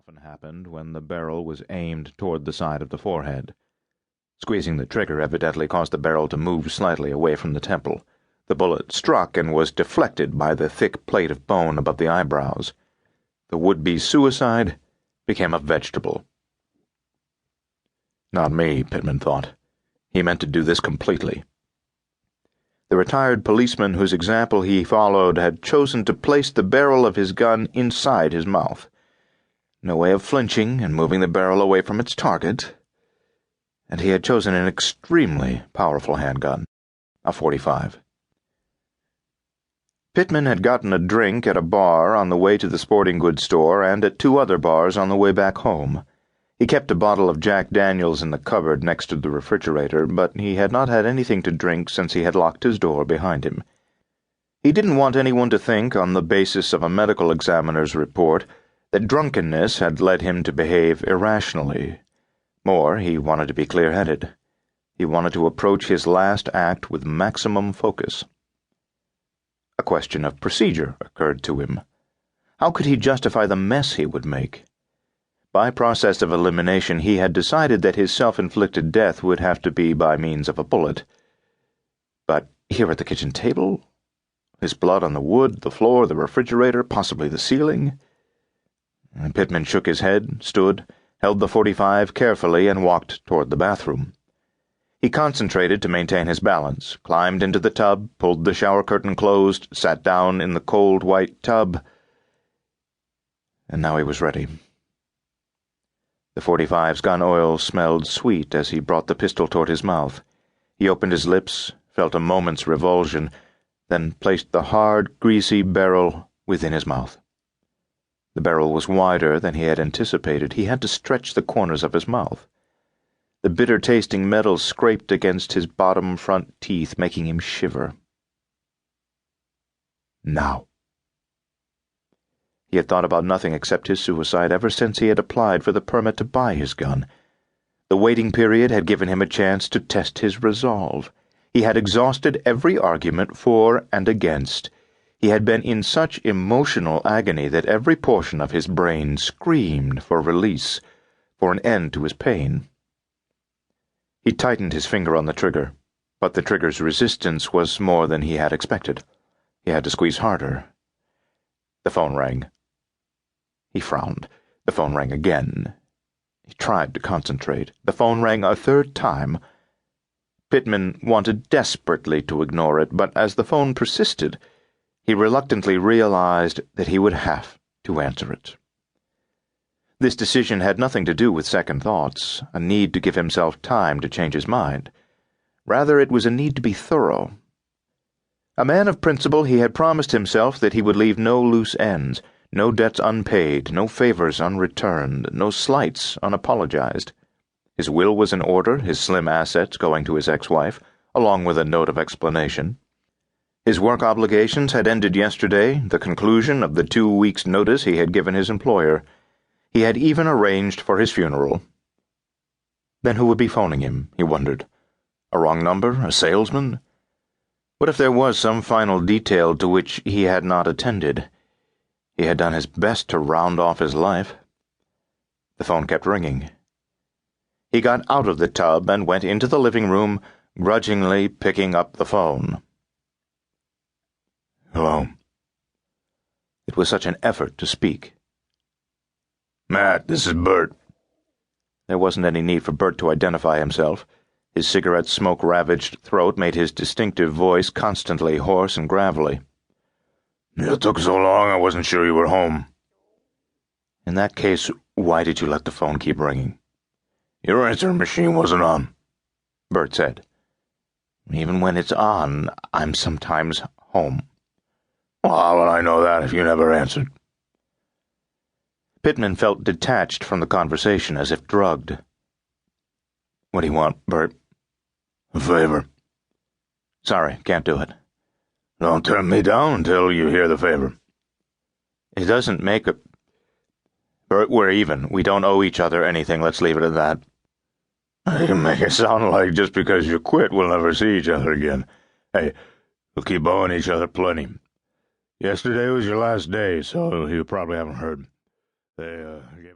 often happened when the barrel was aimed toward the side of the forehead. Squeezing the trigger evidently caused the barrel to move slightly away from the temple. The bullet struck and was deflected by the thick plate of bone above the eyebrows. The would-be suicide became a vegetable. Not me, Pittman thought. He meant to do this completely. The retired policeman whose example he followed had chosen to place the barrel of his gun inside his mouth. No way of flinching and moving the barrel away from its target. And he had chosen an extremely powerful handgun, a .45. Pittman had gotten a drink at a bar on the way to the sporting goods store and at two other bars on the way back home. He kept a bottle of Jack Daniels in the cupboard next to the refrigerator, but he had not had anything to drink since he had locked his door behind him. He didn't want anyone to think, on the basis of a medical examiner's report, that drunkenness had led him to behave irrationally. More, he wanted to be clear-headed. He wanted to approach his last act with maximum focus. A question of procedure occurred to him. How could he justify the mess he would make? By process of elimination, he had decided that his self-inflicted death would have to be by means of a bullet. But here at the kitchen table? His blood on the wood, the floor, the refrigerator, possibly the ceiling? Pittman shook his head, stood, held the .45 carefully, and walked toward the bathroom. He concentrated to maintain his balance, climbed into the tub, pulled the shower curtain closed, sat down in the cold white tub, and now he was ready. The .45's gun oil smelled sweet as he brought the pistol toward his mouth. He opened his lips, felt a moment's revulsion, then placed the hard, greasy barrel within his mouth. The barrel was wider than he had anticipated. He had to stretch the corners of his mouth. The bitter-tasting metal scraped against his bottom front teeth, making him shiver. Now. He had thought about nothing except his suicide ever since he had applied for the permit to buy his gun. The waiting period had given him a chance to test his resolve. He had exhausted every argument for and against. He had been in such emotional agony that every portion of his brain screamed for release, for an end to his pain. He tightened his finger on the trigger, but the trigger's resistance was more than he had expected. He had to squeeze harder. The phone rang. He frowned. The phone rang again. He tried to concentrate. The phone rang a third time. Pittman wanted desperately to ignore it, but as the phone persisted, he reluctantly realized that he would have to answer it. This decision had nothing to do with second thoughts, a need to give himself time to change his mind. Rather, it was a need to be thorough. A man of principle, he had promised himself that he would leave no loose ends, no debts unpaid, no favors unreturned, no slights unapologized. His will was in order, his slim assets going to his ex-wife, along with a note of explanation. His work obligations had ended yesterday, the conclusion of the 2 weeks' notice he had given his employer. He had even arranged for his funeral. Then who would be phoning him, he wondered. A wrong number? A salesman? What if there was some final detail to which he had not attended? He had done his best to round off his life. The phone kept ringing. He got out of the tub and went into the living room, grudgingly picking up the phone. Hello. It was such an effort to speak. Matt, this is Bert. There wasn't any need for Bert to identify himself. His cigarette smoke-ravaged throat made his distinctive voice constantly hoarse and gravelly. It took so long I wasn't sure you were home. In that case, why did you let the phone keep ringing? Your answering machine wasn't on, Bert said. Even when it's on, I'm sometimes home. Well, how would I know that if you never answered? Pittman felt detached from the conversation, as if drugged. What do you want, Bert? A favor. Sorry, can't do it. Don't turn me down until you hear the favor. It doesn't make a... Bert, we're even. We don't owe each other anything. Let's leave it at that. You make it sound like just because you quit, we'll never see each other again. Hey, we'll keep owing each other plenty. Yesterday was your last day, so you probably haven't heard. They gave